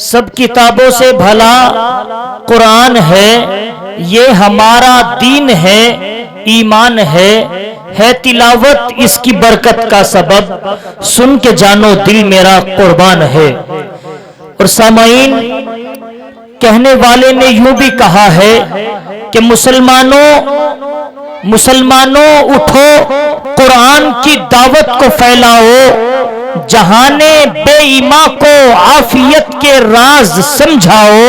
सब किताबों से भला कुरान है, ये हमारा दीन है, ईमान है तिलावत इसकी बरकत का सबब, सुन के जानो दिल मेरा कुर्बान है। और सामाईन, कहने वाले ने यूं भी कहा है कि मुसलमानों उठो, कुरान की दावत को फैलाओ, जहाने बेईमा को आफियत के राज समझाओ,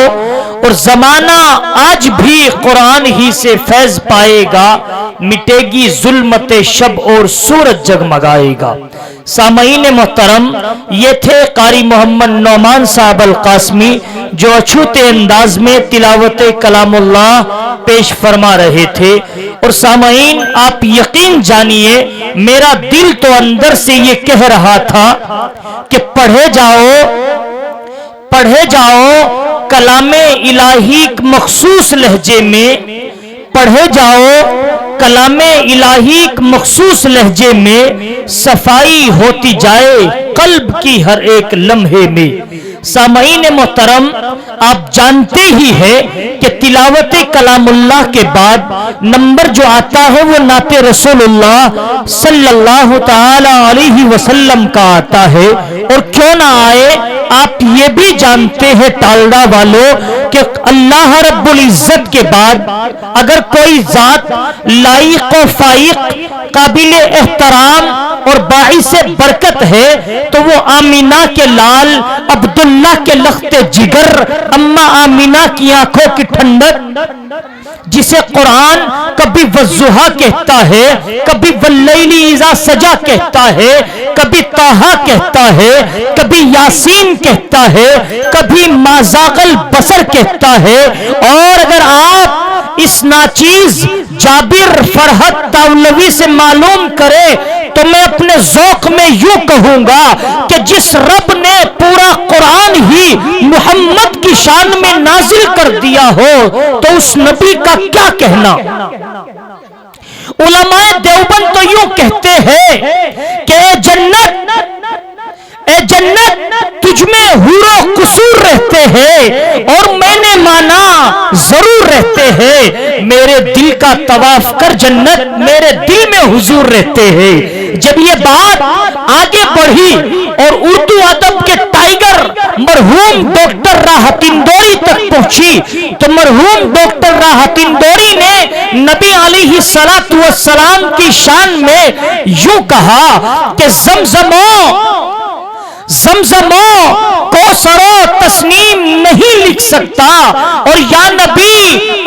और जमाना आज भी कुरान ही से फैज पाएगा, मिटेगी जुल्मते शब और सूरज जगमगाएगा। सामईन मोहतरम, ये थे कारी मोहम्मद नौमान साहब अल कासमी, जो अछूते अंदाज में तिलावत कलामुल्लाह पेश फरमा रहे थे। और सामईन, आप यकीन जानिए, मेरा दिल तो अंदर से ये कह रहा था कि पढ़े जाओ कलामे इलाही मखसूस लहजे में, पढ़े जाओ कलामे इलाही मखसूस लहजे में, सफाई होती जाए कल्ब की हर एक लम्हे में। सामईन मोहतरम, आप जानते ही हैं कि तिलावत कलामुल्लाह के बाद नंबर जो आता है वो नाते रसूलुल्लाह सल्लल्लाहु ताला अलैहि वसल्लम का आता है। और क्यों ना आए, आप ये भी जानते हैं टालडा वालों कि अल्लाह रब्बुल इज्जत के बाद अगर कोई जात लाइक व फाइक, काबिल एहतराम और बाइसे बरकत है तो वो आमीना के लाल, अब्दुल्ला के लख्ते जिगर, अम्मा आमीना की आंखों की ठंडक, जिसे कुरान कभी वज़ुहा कहता है, कभी वल्लैली इज़ा सजा कहता है, कभी ताहा कहता है, कभी यासीन कहता है, कभी माज़ागल बसर कहता है। और अगर आप इस नाचीज जाबिर फरहत तावलवी से मालूम करे तो मैं अपने ज़ौक़ में यूं कहूंगा कि जिस रब ने पूरा कुरान ही मुहम्मद की शान में नाजिल कर दिया हो तो उस नबी का क्या कहना। उलमाए देवबंद तो यूं कहते हैं कि ए जन्नत तुझमें हुरो कुसूर रहते हैं, और मैंने माना जरूर रहते हैं, मेरे दिल का तवाफ कर जन्नत, मेरे दिल में हुजूर रहते हैं। जब ये बात आगे बढ़ी और उर्दू अदब के टाइगर मरहूम डॉक्टर राहत इंदौरी तक पहुंची, तो मरहूम डॉक्टर राहत इंदौरी ने नबी अलैहिस्सलातु वस्सलाम की शान में यूं कहा कि ज़मज़मो कौसरो तस्नीम नहीं लिख सकता, और या नबी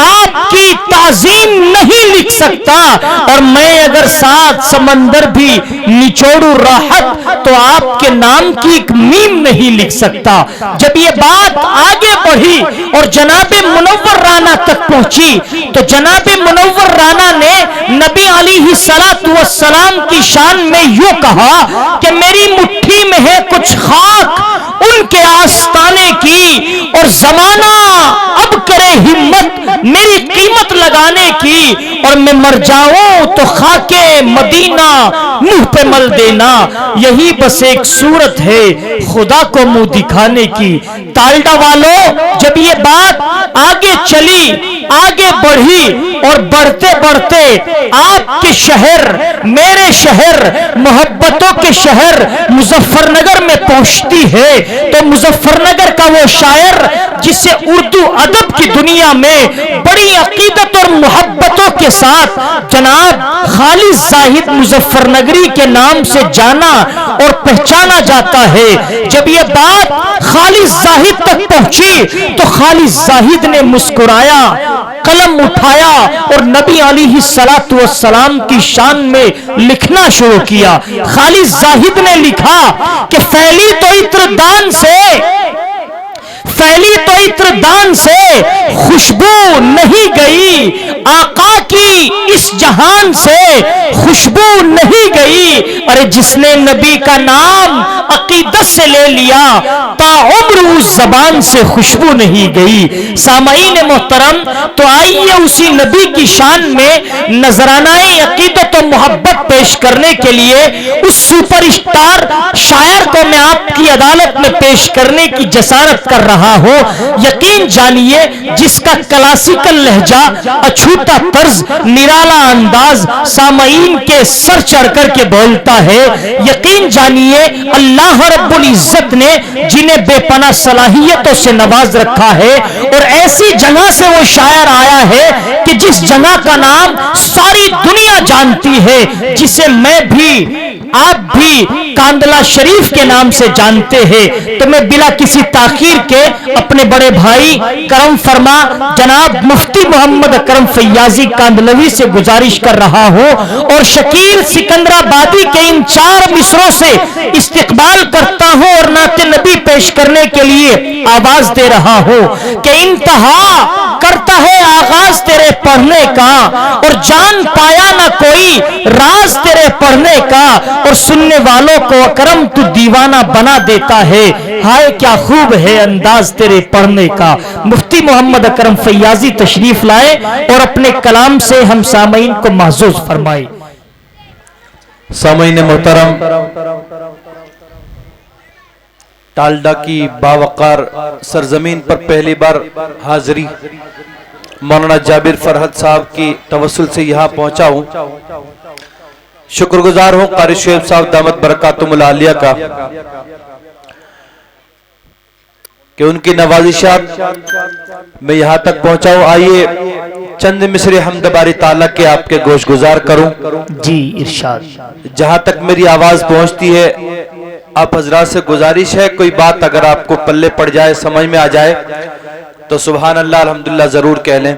आपकी ताज़ीम नहीं लिख सकता, और मैं अगर 7 समंदर भी निचोड़ू राहत तो आपके नाम की एक मीम नहीं लिख सकता। जब ये बात आगे बढ़ी और जनाबे मुनव्वर राना तक पहुंची तो जनाबे मुनव्वर राना ने नबी अलैहिस्सलातु वस्सलाम की शान में यूं कहा कि मेरी मुट्ठी में है कुछ खाक उनके आस्ताने की, और जमाना अब करे हिम्मत मेरी कीमत लगाने की, और मैं मर जाऊं तो खाके मदीना मुंह पे मल देना। यही बस एक सूरत है खुदा को मुंह दिखाने की। ताल्डा वालों, जब ये बात आगे चली, आगे बढ़ी और बढ़ते बढ़ते आपके शहर, मेरे शहर, मोहब्बतों के शहर मुजफ्फरनगर में पहुंचती है, तो मुजफ्फरनगर का वो शायर जिसे उर्दू अदब की दुनिया में बड़ी अकीदत और मोहब्बतों के साथ जनाब खालिद जाहिद मुजफ्फरनगरी के नाम से जाना और पहचाना जाता है, जब ये बात खालिद जाहिद तक पहुंची तो खालिद जाहिद ने मुस्कुराया, कलम उठाया और नबी अलैहिस्सलातु वस्सलाम की शान में लिखना शुरू किया। खालिद जाहिद ने लिखा कि फैली तो इत्रदान से, फैली तो इत्र दान से खुशबू नहीं गई, आका की इस जहान से खुशबू नहीं गई। अरे जिसने नबी का नाम अकीदत से ले लिया, ताउम्र उस जबान से खुशबू नहीं गई। सामईन मोहतरम, तो आइए उसी नबी की शान में नजरानाए अकीदत और मोहब्बत पेश करने के लिए उस सुपरस्टार शायर को मैं आपकी अदालत में पेश करने की जसारत कर रहा हूं। यकीन जानिए, जिसका क्लासिकल लहजा, अछूता तर्ज, निराला अंदाज सामईन के सर चढ़ करके बोलता है, यकीन जानिए अल्लाह रब्बुल इज्जत ने जिन्हें बेपनाह सलाहियतों से नवाज रखा है, और ऐसी जगह से वो शायर आया है कि जिस जगह का नाम सारी दुनिया जानती है, जिसे मैं भी आप भी कांदला शरीफ के नाम से जानते हैं। तो मैं बिला किसी ताखीर के अपने बड़े भाई करम फरमा जनाब मुफ्ती मोहम्मद अकरम फैयाजी कांदलवी से गुजारिश कर रहा हूं, और शकील सिकंदराबादी के इन 4 मिसरों से इस्तिकबाल करता हूं और नाते नबी पेश करने के लिए आवाज दे रहा हूं कि इंतहा करता है आगाज तेरे पढ़ने का, और जान पाया ना कोई राज तेरे पढ़ने का, और सुनने वालों को अकरम तू दीवाना बना देता है। हाय क्या खूब है अंदाज तेरे पढ़ने का। मुफ्ती मोहम्मद अकरम फैयाजी तशरीफ लाए और अपने कलाम से हम सामईन को महसूस फरमाए। सामईन मोहतरम, टालडा की बावकार सरजमीन पर पहली बार हाजिरी मौलाना जाबिर फरहत साहब की तवस्सुल से यहाँ पहुंचा हूँ। शुक्रगुजार हूँ कारी शुएब साहब दामत बरकातुहुल आलिया का कि उनकी नवाजिशात में यहाँ तक पहुंचा हूँ। आइए चंद मिसरे हम्द बारी ताला के आपके गोश गुजार करूं। जी इरशाद। जहां तक मेरी आवाज पहुंचती है, आप हजरात से गुजारिश है, कोई बात अगर आपको पल्ले पड़ जाए, समझ में आ जाए, तो सुभान अल्लाह अल्हम्दुलिल्लाह जरूर कह लें।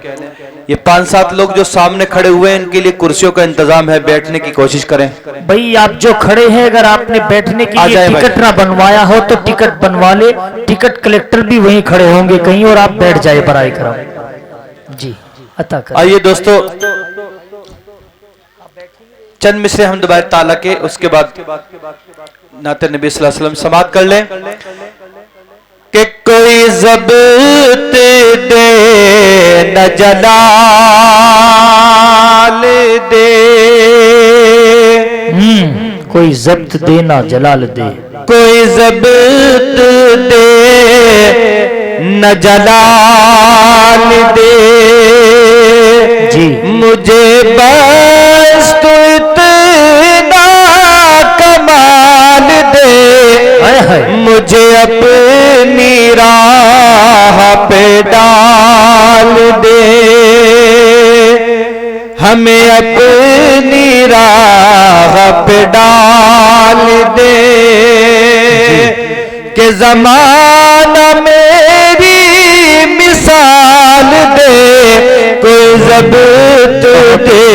ये 5-7 लोग जो सामने खड़े हुए हैं, इनके लिए कुर्सियों का इंतजाम है, बैठने की कोशिश करें। भाई आप जो खड़े हैं, अगर आपने बैठने के लिए टिकट ना बनवाया हो तो टिकट बनवा ले। टिकट कलेक्टर भी वहीं खड़े होंगे कहीं, और आप बैठ जाए बराए करम। जी अता कर। आइए दोस्तों, चंद मिसरे हम दोबारा ताला के, उसके बाद नाते नबी सल्लल्लाहु अलैहि वसल्लम समाप्त कर लें कि कोई ज़ब्त दे न जलाल दे, कोई ज़ब्त दे ना जलाल दे, कोई ज़ब्त दे न जलाल दे जी, मुझे बस तो इतना कमाल दे, मुझे अपनी राह पे डाल दे, हमें अपनी राह पे डाल दे कि ज़माना मेरी मिसाल दे, कोई ज़ब्त दे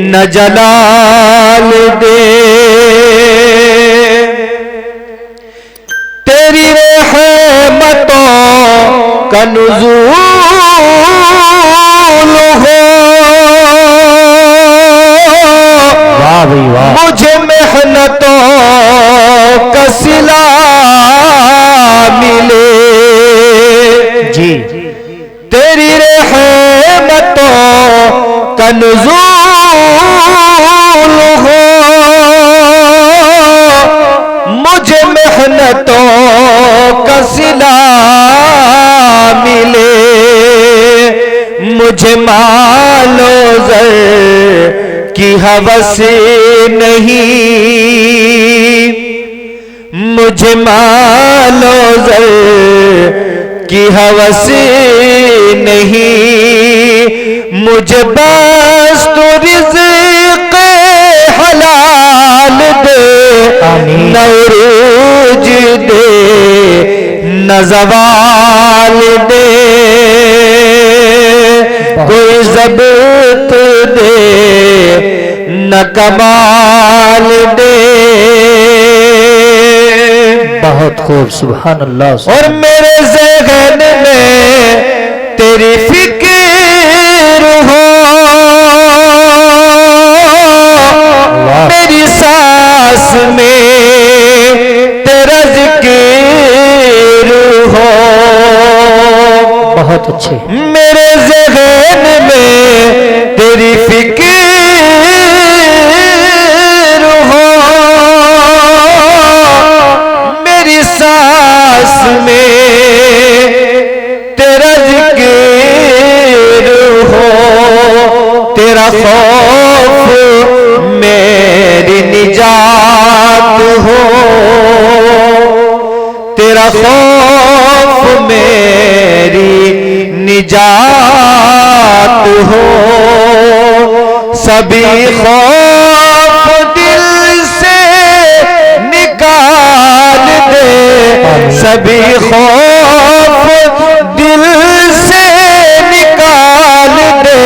न जलाल दे, तेरी रहमतों का नुज़ूल हो, वाह भाई वाह, मुझे मेहनतों का सिला मिले जी, तेरी रहमतों का नुज़ूल हो, मुझे मेहनतों का सिला मिले, मुझे मालो ज़र की हवस नहीं, मुझे मालो ज़र की हवस नहीं, मुझे बस तो रिज़्क़ हलाल दे, न उरूज दे न ज़वाल दे, कोई ज़ब्त दे न कमाल दे। बहुत खूब, सुभान अल्लाह। और मेरे ज़हन में तेरी फिक्र हो, मेरी सांस में तेरा जिक्र हो। बहुत अच्छे। मेरे ज़हन में तेरी फिक्र हो, मेरी सांस में तेरा जिक्र हो। तेरा खौफ मेरी निजात हो, तेरा खौफ मेरी निजात हो। सभी खौफ दिल से निकाल दे, सभी खौफ दिल से निकाल दे।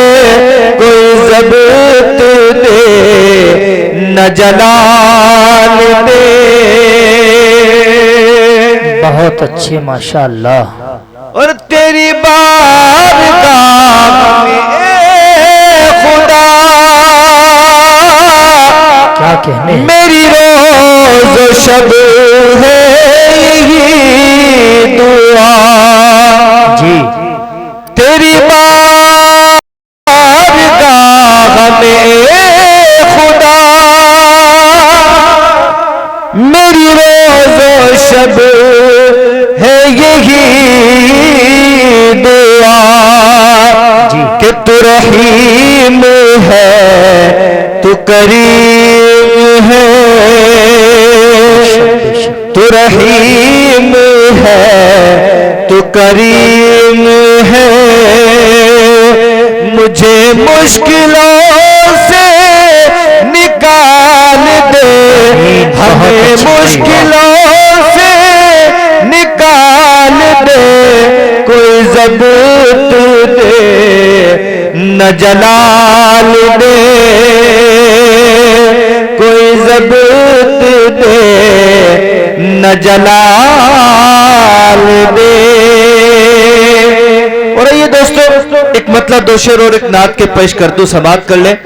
कोई ज़ब्त दे न जलाल दे। बहुत अच्छे, माशाअल्लाह। और तेरी बारगाह में खुदा क्या कहने, मेरी रोज़ शब है यही दुआ। जी तेरी बारगाह में खुदा मेरी रोज़ शब है यही दुआ कि तू रहीम है, तू करीम है, तू रहीम है, तू करीम है। मुझे मुश्किलों से निकाल दे, हमें मुश्किलों से निकाल दे। कोई ज़ब्त दे न जलाल दे, कोई ज़ब्त दे न जलाल दे। और ये दोस्तों एक मतलब दो शेर और एक नात के पेश कर दो, समाप्त कर ले।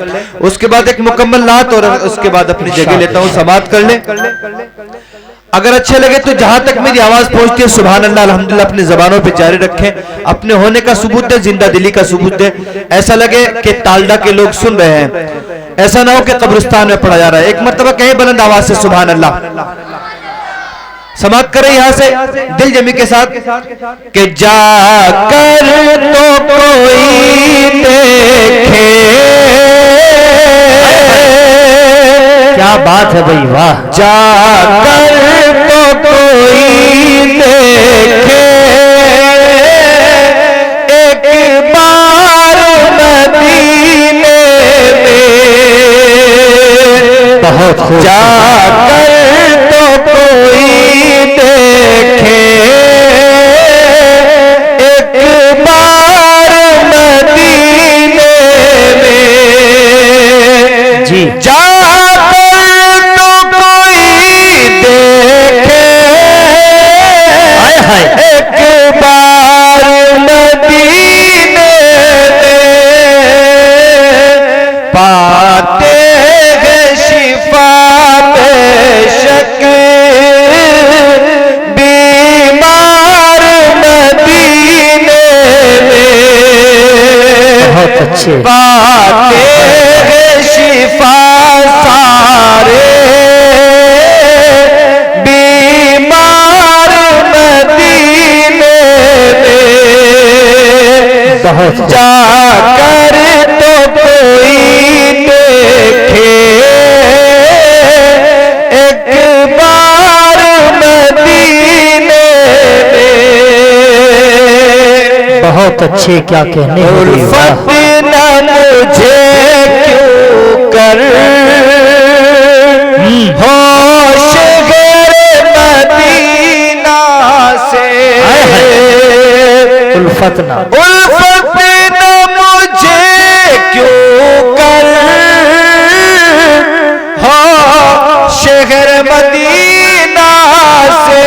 उसके बाद एक मुकम्मल नात और उसके बाद अपनी जगह लेता हूँ, समाप्त कर ले। अगर अच्छे लगे तो जहां तक मेरी आवाज पहुंचती है सुभान अल्लाह अल्हम्दुलिल्लाह अपनी जबानों पे जारी रखें। अपने होने का सबूत दे, जिंदा दिली का सबूत दे। ऐसा लगे कि तालडा के लोग सुन रहे हैं, ऐसा ना हो कि कब्रिस्तान में पढ़ा जा रहा है। एक मरतबा कहीं बुलंद आवाज से सुभान अल्लाह। समाप्त करें यहां से दिल जमी के साथ कि जाकर तो कोई देखे। क्या बात है भाई, वाह। जाकर तो कोई देखे, एक बार मदीने में। बहुत खूब। जाकर तो कोई देखे, एक बार मदीने में। जी जाकर तो कोई देखे, हाय हाय, एक बार मदीने में। पाते हैं शिफा बेशक बीमार मदीने में। बहुत अच्छे। पाते हैं शिफा सारे बीमार मदीने में। बहुत जाकर तो कोई देखे, एक बार मदीने में। बहुत अच्छे, क्या कहने हैं, उल्फत न मुझे क्यों कर होश गैर मदीना से। उल्फत ना, उल्फत न मुझे क्यों कर हो शहर मदीना से।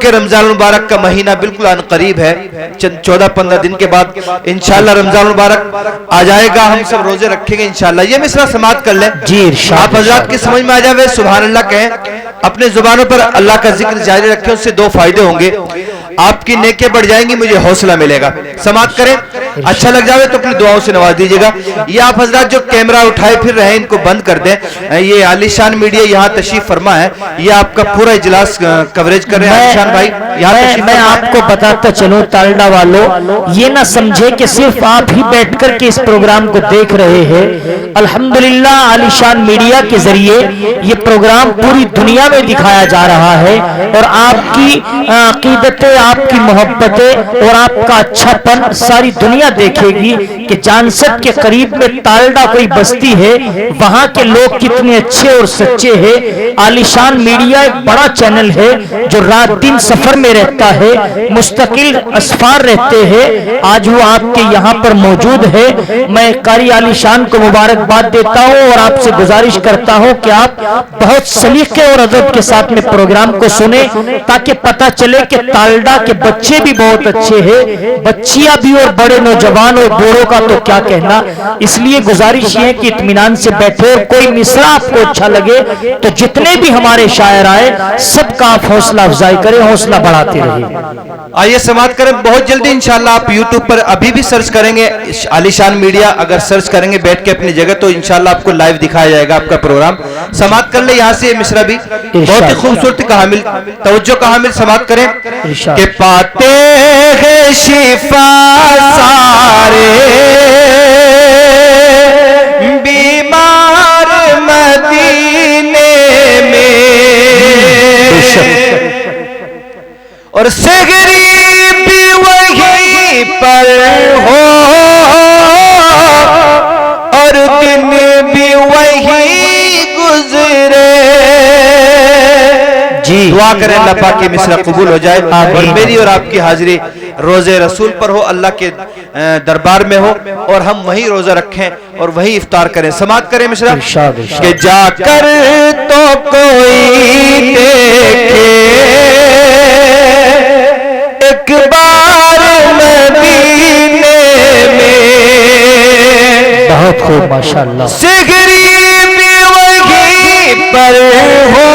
के रमजान मुबारक का महीना बिल्कुल अनकरीब है, चंद 14-15 दिन के बाद इंशाल्लाह रमजान मुबारक आ जाएगा, हम सब रोजे रखेंगे इंशाल्लाह। ये मिसरा समाप्त कर लें जी, आप हजरात की समझ में आ जावे, सुभान अल्लाह कहें, अपने जुबानों पर अल्लाह का जिक्र जारी रखें, उससे दो फायदे होंगे, आपकी नेकियां बढ़ जाएंगी, मुझे हौसला मिलेगा। समाप्त करें, अच्छा लग जावे तो अपनी दुआओं से नवाज दीजिएगा। ये आप हजरात जो कैमरा उठाए फिर रहे हैं इनको बंद कर दें। ये आलिशान मीडिया यहाँ तशरीफ फरमा है, ये आपका पूरा इजलास कवरेज कर रहे हैं आलिशान भाई। मैं आपको बताता चलूं तालडा वालों, ये ना समझे कि सिर्फ आप ही बैठकर के इस प्रोग्राम को देख रहे हैं। अल्हम्दुलिल्लाह आलिशान मीडिया के जरिए ये प्रोग्राम पूरी दुनिया में दिखाया जा रहा है और आपकी अकीदतें, आपकी मोहब्बतें और आपका अच्छापन सारी दुनिया देखेगी कि जानसत के करीब में तालडा कोई बस्ती है, वहां के लोग कितने अच्छे और सच्चे हैं। आलिशान मीडिया एक बड़ा चैनल है जो रात दिन सफर में रहता है, मुस्तकिल असफार रहते हैं, आज वो आपके यहाँ पर मौजूद है। मैं कारी आलिशान को मुबारकबाद देता हूँ और आपसे गुजारिश करता हूँ कि आप बहुत सलीके और अदब के साथ में प्रोग्राम को सुने ताकि पता चले कि तालडा के बच्चे भी बहुत अच्छे हैं, बच्चियां भी, और बड़े नौजवान और बूढ़ों का तो क्या कहना। इसलिए गुजारिश है कि इत्मीनान से बैठे और कोई मिसरा आपको अच्छा लगे तो जितने भी हमारे शायर आए सबका आप हौसला अफजाई करें, हौसला बढ़ाते रहिए। आइए समाप्त करें, बहुत जल्दी इंशाल्लाह आप YouTube पर अभी भी सर्च करेंगे आलिशान मीडिया, अगर सर्च करेंगे बैठ के अपनी जगह तो इंशाल्लाह आपको लाइव दिखाया जाएगा आपका प्रोग्राम। समाप्त कर ले यहाँ से मिसरा भी बहुत ही खूबसूरत कहामिल, तवज्जो कहामिल समाप्त करें कि पाते हैं शिफा सारे बीमार मदीने में, और सगरी भी वहीं पर हो और दिन भी वहीं गुजरे। जी दुआ करें अल्लाह पाक की मिसरा कबूल हो जाए और मेरी और आपकी हाजिरी रोजे रसूल पर हो, अल्लाह के दरबार में हो और हम वहीं रोजा रखें और वहीं इफ्तार करें। समाप्त करें मिसरा कि जाकर तो कोई देखे एक बार मदीने में, बहुत खूब माशाअल्लाह, सिगरी भी वहीं पर हो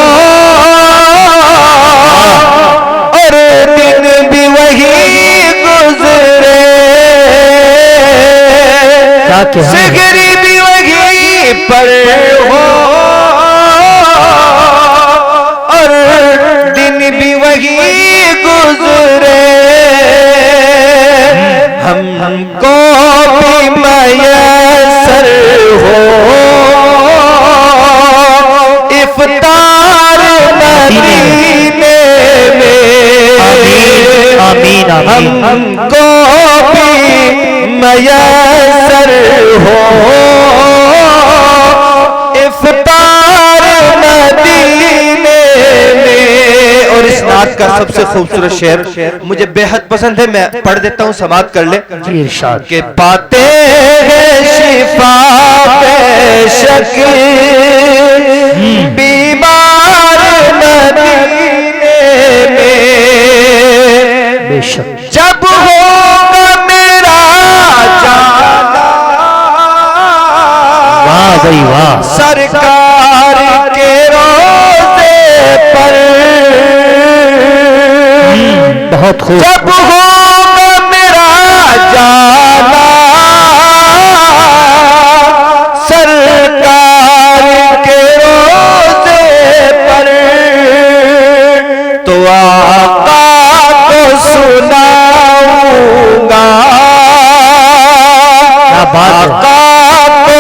और दिन भी वहीं गुजरे, सिगरी भी वहीं पर हो और दिन भी वहीं गुजरे, हमको भी मयसर हो इफ्तार मदीने में, आमीन आमीन, हमको भी मयसर हो इफ्तार मदीने में। और इस नात का सबसे खूबसूरत शेर मुझे बेहद पसंद है, मैं पढ़ देता हूँ, समाप्त कर ले कि पाते हैं शिफा बेशक बीमार मदीने में, बेशक जब होगा मेरा जाना वाह भाई वाह, सरकार के रोज़े पर, बहुत खूब, जब होगा मेरा जाना सरकार के रोज़े पर, तो आका को सुनाऊंगा, आका को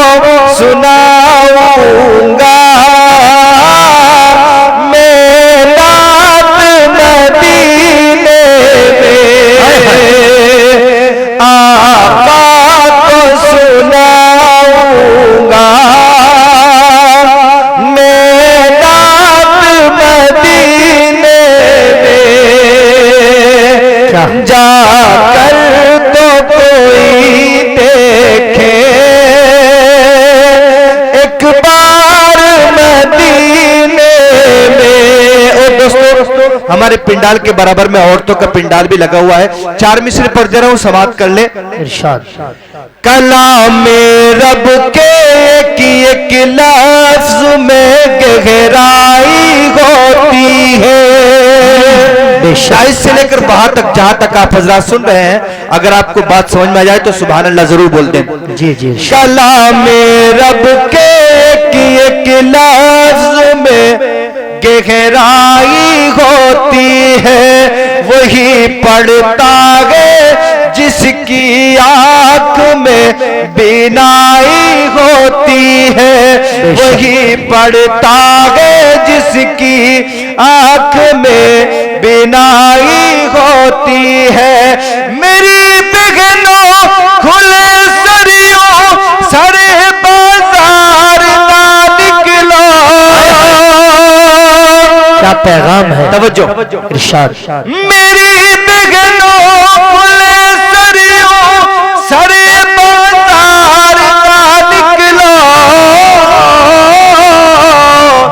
सुनाऊंगा मैं नात मदीने में, आका को सुनाऊंगा मैं नात मदीने में, जाकर तो कोई देखे तुम्हारे पिंडाल के बराबर में औरतों का पिंडाल भी लगा हुआ है। 4 मिसरे पढ़ दे रहा हूं, समाप्त कर ले। इरशाद। कलाम रब के एक लफ्ज में गहराई होती है। से लेकर वहां तक जहां तक आप हजरात सुन रहे हैं, अगर आपको बात समझ में आ जाए तो सुभान अल्लाह जरूर बोल दें। जी जी। कलाम रब के एक लफ्ज में गहराई होती है, वही पढ़ता है जिसकी आंख में बीनाई होती है, वही पढ़ता है जिसकी आंख में बीनाई होती है। मेरी बहनों खुले सरियों सरे बाजार ना निकलो। क्या पैगाम है, तवज्जो। इरशाद। मेरी बहनों खुले सरियों सरे बाजार ना निकलो।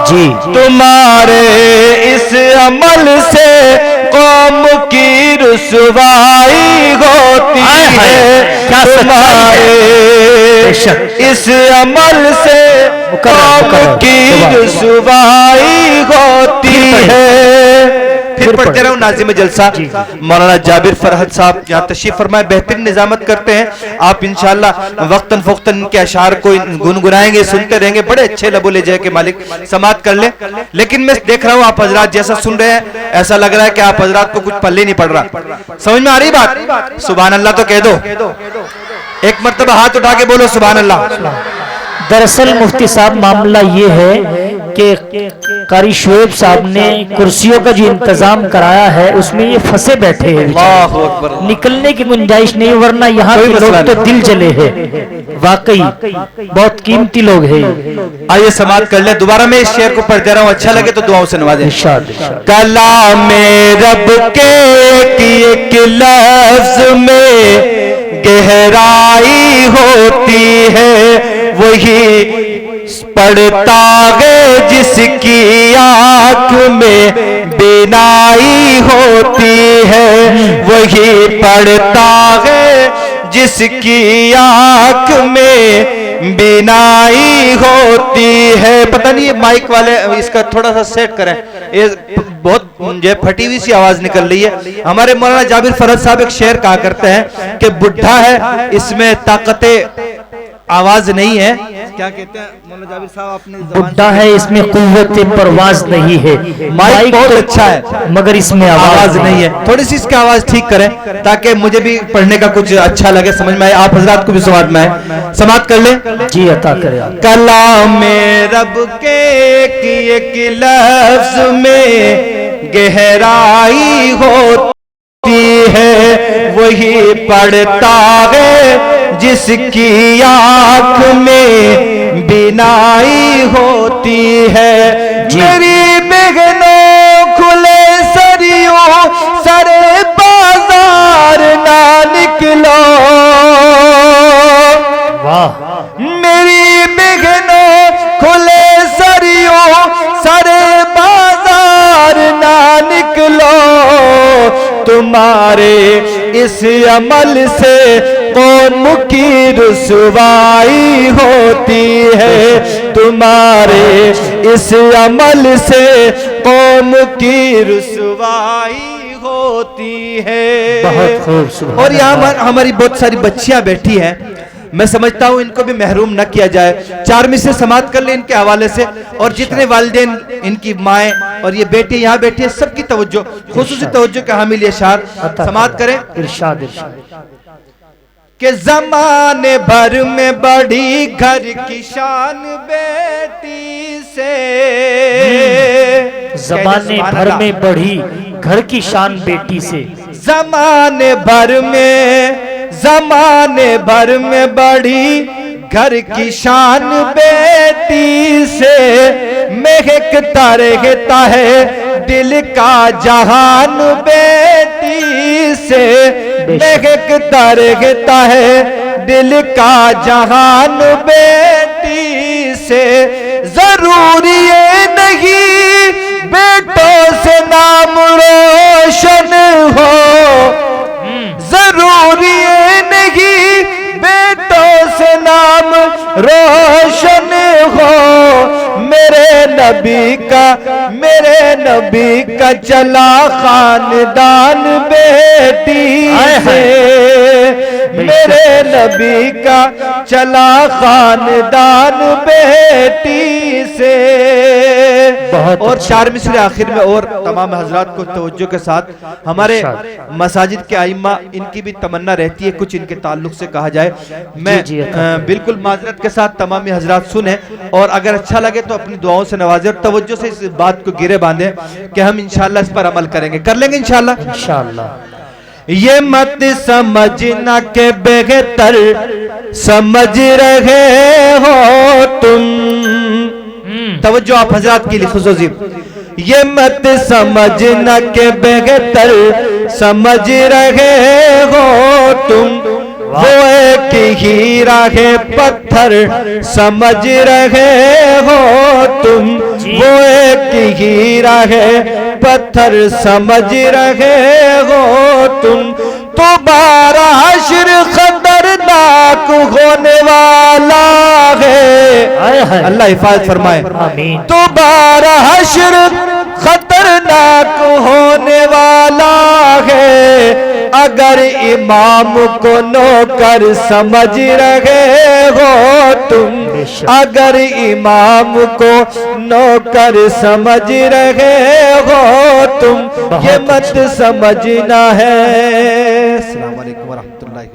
जी। तुम्हारे इस अमल से कौम की रुसवाई होती है। क्या तुम्हारे इस अमल से कौम की रुसवाई होती है। फिर पढ़ते रहो नाज़िम जलसा मौलाना जाबिर फरहत साहब यहाँ तशरीफ फरमाए, बेहतरीन निजामत करते हैं। आप इंशाअल्लाह वक्तन फ़ौक्तन इनके अशार को गुनगुनाएंगे, सुनते रहेंगे। बड़े अच्छे लबो लहजे के मालिक, समात कर ले। लेकिन मैं देख रहा हूँ आप हजरात जैसा सुन रहे हैं, ऐसा लग रहा है कि आप हजरात को कुछ पल्ले नहीं पड़ रहा। समझ में आ रही बात? सुभान अल्लाह तो कह दो, एक मर्तबा हाथ उठा के बोलो सुभान अल्लाह। दरअसल मुफ्ती साहब मामला ये है कि कारी शोएब साहब ने कुर्सियों का जो इंतजाम कराया है उसमें ये फंसे बैठे हैं, निकलने की गुंजाइश नहीं, वरना यहाँ के लोग तो दिल जले हैं। वाकई बहुत कीमती लोग हैं। आइए समाप्त कर ले। दोबारा मैं इस शेर को पढ़ दे रहा हूँ, अच्छा लगे तो दुआओं से नवाजें। कलाम रब के एक लफ्ज में गहराई होती है, वही पढ़ता है जिसकी आंख में बीनाई होती है, वही पढ़ता है जिसकी आंख में बीनाई होती है। पता नहीं ये माइक वाले इसका थोड़ा सा सेट करें, ये बहुत जो फटी हुई सी आवाज निकल रही है। हमारे मौलाना जाबिर फरहत साहब एक शेर कहा करते हैं कि बुढ़ा है इसमें ताकते आवाज नहीं है। क्या कहते हैं मौलाना जाबिर साहब? आपने बुढ़ा है इसमें कुव्वत परवाज नहीं है। माइक बहुत अच्छा है मगर इसमें आवाज नहीं है। थोड़ी सी इसकी आवाज ठीक करें ताकि मुझे भी पढ़ने का कुछ अच्छा लगे, समझ में आए, आप हजरात को भी समझ में आए। समाप्त कर ले। जी अता करे। कलाम रब के एक लफ्ज में गहराई होती है, वही पढ़ता है जिसकी आंख में बीनाई होती है। मेरी बहनों खुले सरियों सरे बाजार ना निकलो। वाह। मेरी बहनों खुले सरियों सरे बाजार ना निकलो। तुम्हारे इस अमल से कौम की रुसवाई होती है, तुम्हारे इस अमल से कौम की रुसवाई होती है। बहुत खूब। और यहाँ हमारी बहुत सारी बच्चियां बैठी हैं, मैं समझता हूं इनको भी महरूम न किया जाए। 4 मिसरे समाप्त कर ले इनके हवाले से। और जितने वालिदैन, इनकी माएँ और ये बेटे यहाँ बैठे हैं, सबकी तवज्जो, खुसूसी तवज्जो के हामिल ये शार समाप्त करें। इरशाद। कि ज़माने भर में बढ़ी घर की शान बेटी से। ज़माने भर में बढ़ी घर की शान बेटी से। ज़माने भर में बढ़ी घर की शान बेटी से। महकता रहता है दिल का जहान बेटी से। महकता रहता है दिल का जहान बेटी से। जरूरी ये नहीं बेटों से नाम रोशन हो, जरूरी नहीं बेटों से नाम रोशन हो। मेरे नबी का चला खानदान बेटी से, मेरे नबी का चला खानदान बेटी से। और चार मिसरे आखिर में और तमाम हजरात को तवज्जो के साथ हमारे मसाजिद के आइम्मा इनकी भी तमन्ना रहती है कुछ इनके ताल्लुक से कहा जाए। मैं बिल्कुल माजरत के साथ तमाम हजरात सुने और अगर अच्छा लगे तो अपनी दुआओं से नवाजे और तवज्जो से इस बात को गिरे बांधे कि हम इंशाअल्लाह इस पर अमल करेंगे, कर लेंगे इंशाअल्लाह। ये मत समझना के बेहतर समझ रहे हो तुम, तवज्जो आप हजरात के लिए खुसूसी, ये मत समझना के बेहतर समझ रहे हो तुम, वो एक हीरा है पत्थर समझ रहे हो तुम, वो एक हीरा है पत्थर समझ रहे हो तुम। तुम्हारा हश्र खतरनाक होने वाला है, अल्लाह हिफाजत फरमाए। तुम्हारा हश्र खतरनाक होने वाला है, अगर इमाम को नौकर समझ रहे हो तुम, अगर इमाम को नौकर समझ रहे हो तुम, ये मत समझना है। अस्सलाम वालेकुम व रहमतुल्लाहि।